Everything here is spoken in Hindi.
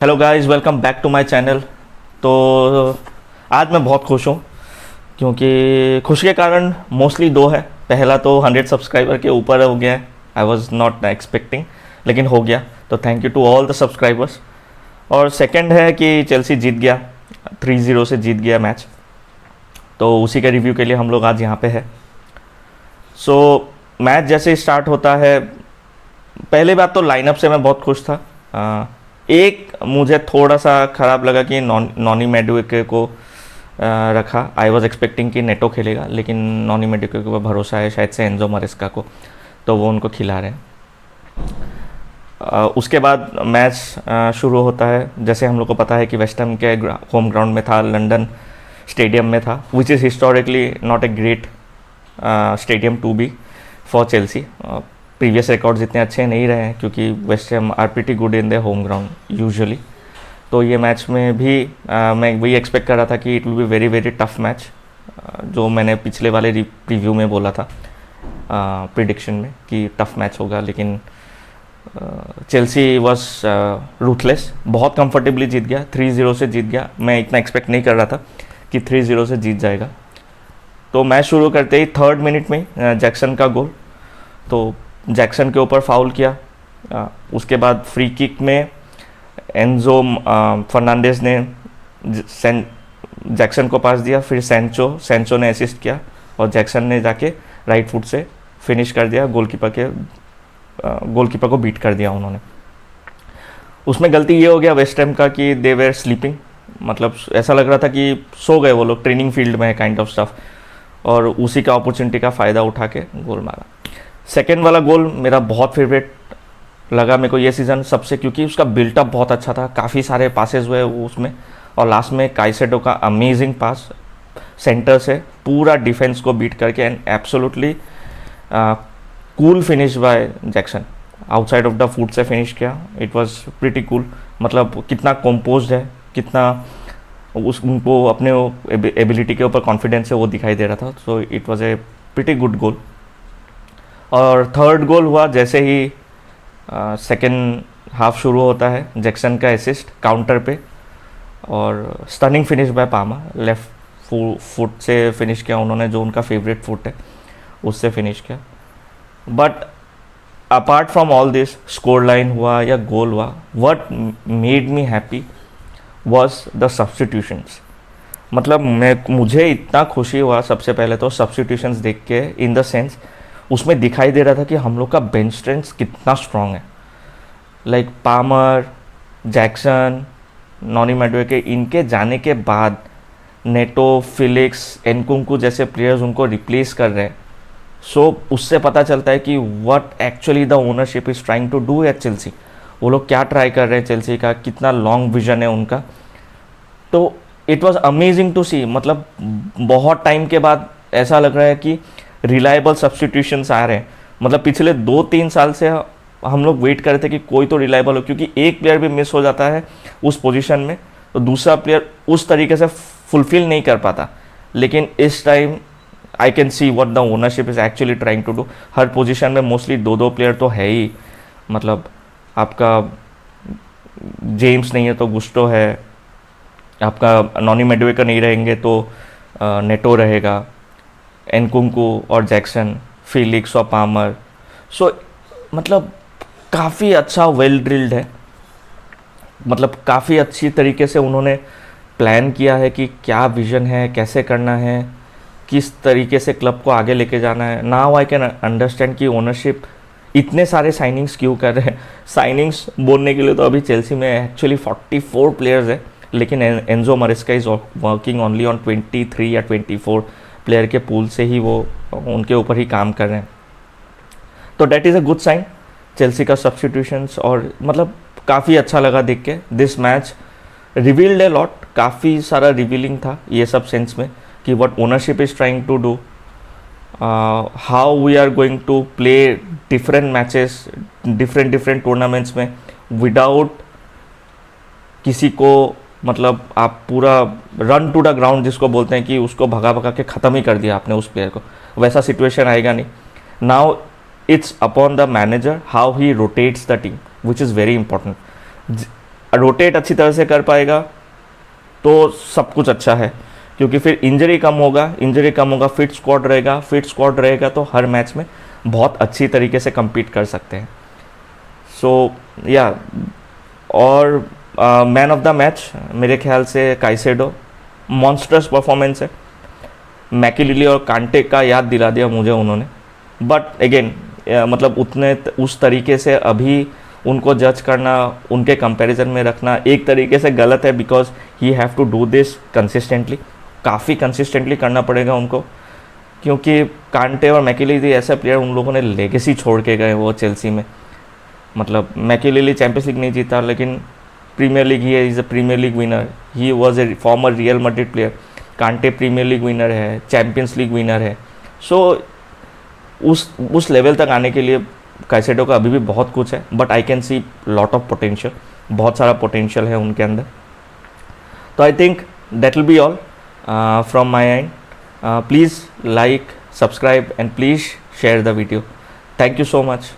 Hello guys, welcome back to my channel. तो आज मैं बहुत खुश हूँ क्योंकि खुशी के कारण मोस्टली दो है। पहला तो 100 सब्सक्राइबर के ऊपर हो गया है। आई वाज नॉट एक्सपेक्टिंग, लेकिन हो गया, तो thank you to all the subscribers. और सेकंड है कि चेल्सी जीत गया, 3-0 से जीत गया मैच। तो उसी के रिव्यू के लिए हम लोग आज यहाँ पे है। सो मैच जैसे स्टार्ट होता है, पहले बात तो लाइनअप से मैं बहुत खुश था। एक मुझे थोड़ा सा ख़राब लगा कि नॉनी मेडुके को रखा। आई वाज एक्सपेक्टिंग कि नेटो खेलेगा, लेकिन नॉनी मेडुके के ऊपर भरोसा है शायद से एंजो मरेस्का को, तो वो उनको खिला रहे हैं। उसके बाद मैच शुरू होता है। जैसे हम लोग को पता है कि वेस्ट हैम के होम ग्राउंड में था, लंदन स्टेडियम में था, which is historically not a great stadium to be for Chelsea. Previous records इतने अच्छे नहीं रहे हैं क्योंकि West Ham are pretty good in the home ground usually. तो ये मैच में भी मैं वही एक्सपेक्ट कर रहा था कि it will be very very tough match, जो मैंने पिछले वाले प्रीव्यू में बोला था प्रिडिक्शन में कि टफ मैच होगा। लेकिन चेल्सी वॉज रूथलेस, बहुत कंफर्टेबली जीत गया, 3-0 से जीत गया। मैं इतना एक्सपेक्ट नहीं कर रहा था कि 3-0 से जीत जाएगा। तो मैच शुरू करते ही 3rd मिनट में जैक्सन का गोल, तो जैक्सन के ऊपर फाउल किया। उसके बाद फ्री किक में एंजो फर्नांडिस ने जैक्सन को पास दिया, फिर सेंचो ने असिस्ट किया और जैक्सन ने जाके राइट फुट से फिनिश कर दिया। गोलकीपर को बीट कर दिया उन्होंने। उसमें गलती ये हो गया वेस्ट हैम का कि दे वेर स्लीपिंग, मतलब ऐसा लग रहा था कि सो गए वो लोग, ट्रेनिंग फील्ड में काइंड ऑफ स्टफ, और उसी का अपॉर्चुनिटी का फ़ायदा उठा के गोल मारा। सेकेंड वाला गोल मेरा बहुत फेवरेट लगा मेरे को ये सीज़न सबसे, क्योंकि उसका बिल्टअप बहुत अच्छा था, काफ़ी सारे पासेस हुए उसमें, और लास्ट में काइसेडो का अमेजिंग पास सेंटर से पूरा डिफेंस को बीट करके, and absolutely cool finish by Jackson, outside of the foot से फिनिश किया। इट वाज प्रीटी कूल, मतलब कितना कंपोज्ड है, कितना उनको अपने एबिलिटी के ऊपर कॉन्फिडेंस है वो दिखाई दे रहा था। So it was a pretty good goal. और थर्ड गोल हुआ जैसे ही सेकेंड हाफ शुरू होता है, जैक्सन का असिस्ट काउंटर पे, और स्टनिंग फिनिश बाय पामा, लेफ्ट फुट से फिनिश किया उन्होंने, जो उनका फेवरेट फुट है उससे फिनिश किया। But apart from all this, score line हुआ या गोल हुआ, what made me happy was the substitutions. मतलब मुझे इतना खुशी हुआ सबसे पहले तो सब्स्टिट्यूशंस देख के, इन द सेंस उसमें दिखाई दे रहा था कि हम लोग का बेंच स्ट्रेंथ कितना स्ट्रांग है। लाइक पामर, जैक्सन, नॉनी मेडुके, इनके जाने के बाद नेटो, फिलिक्स, एनकुंकू जैसे प्लेयर्स उनको रिप्लेस कर रहे हैं। सो उससे पता चलता है कि what actually the ownership is trying to do at Chelsea. वो लोग क्या ट्राई कर रहे हैं चेल्सी का, कितना लॉन्ग विजन है उनका। तो इट वॉज अमेजिंग टू सी, मतलब बहुत टाइम के बाद ऐसा लग रहा है कि रिलायबल सब्स्टिट्यूशंस आ रहे हैं। मतलब पिछले 2-3 साल से हम लोग वेट कर रहे थे कि कोई तो रिलायबल हो, क्योंकि एक प्लेयर भी मिस हो जाता है उस पोजीशन में तो दूसरा प्लेयर उस तरीके से फुलफिल नहीं कर पाता। लेकिन इस time I can see what the ownership is actually trying to do. हर पोजीशन में मोस्टली 2-2 प्लेयर तो है ही, मतलब आपका जेम्स नहीं है तो गुस्टो है, आपका नॉनी मेडुके नहीं रहेंगे तो नेटो रहेगा, एनकुंकू और जैक्सन, फिलिक्स और पामर। सो मतलब काफ़ी अच्छा वेल ड्रिल्ड है, मतलब काफ़ी अच्छी तरीके से उन्होंने प्लान किया है कि क्या विज़न है, कैसे करना है, किस तरीके से क्लब को आगे लेके जाना है। नाउ आई कैन अंडरस्टैंड कि ओनरशिप इतने सारे साइनिंग्स क्यों कर रहे हैं। साइनिंग्स बोलने के लिए तो अभी चेल्सी में एक्चुअली 44 प्लेयर्स है, लेकिन Enzo मरेस्का is working only on 23 या 24 प्लेयर के पूल से ही वो उनके ऊपर ही काम कर रहे हैं। तो that is a good sign Chelsea का सब्स्टिट्यूशंस, और मतलब काफ़ी अच्छा लगा देख के। This match revealed a lot, काफ़ी सारा रिवीलिंग था ये सब सेंस में कि what ownership is trying to do, how we are going to play different matches different tournaments में विदाउट किसी को, मतलब आप पूरा रन टू द ग्राउंड जिसको बोलते हैं कि उसको भगा भगा के ख़त्म ही कर दिया आपने उस प्लेयर को, वैसा सिचुएशन आएगा नहीं। Now it's upon the manager how he rotates the team, which is very important. Rotate अच्छी तरह से कर पाएगा तो सब कुछ अच्छा है, क्योंकि फिर इंजरी कम होगा, फिट स्क्वाड रहेगा तो हर मैच में बहुत अच्छी तरीके से compete कर सकते हैं. सो या और मैन ऑफ द मैच मेरे ख्याल से काइसेडो, मॉन्स्टर्स परफॉर्मेंस है. मैकिलिली और कांटे का याद दिला दिया मुझे उन्होंने, बट अगेन मतलब उतने उस तरीके से अभी उनको जज करना, उनके कंपैरिजन में रखना एक तरीके से गलत है, because he have to do this consistently, काफ़ी कंसिस्टेंटली करना पड़ेगा उनको, क्योंकि कांटे और मैकिलिली ऐसे प्लेयर उन लोगों ने लेगेसी छोड़ के गए वो चेल्सी में. मतलब मैकिलिली चैंपियंस लीग नहीं जीता, लेकिन प्रीमियर लीग ही है, is a premier league winner, he was a former Real Madrid player. Kante premier league winner है, चैंपियंस लीग विनर है. सो उस लेवल तक आने के लिए काइसेडो का अभी भी बहुत कुछ है, but I can see lot of potential, बहुत सारा पोटेंशियल है उनके अंदर. तो I think that will be all from my and. Please like, subscribe and please share the video. Thank you so much.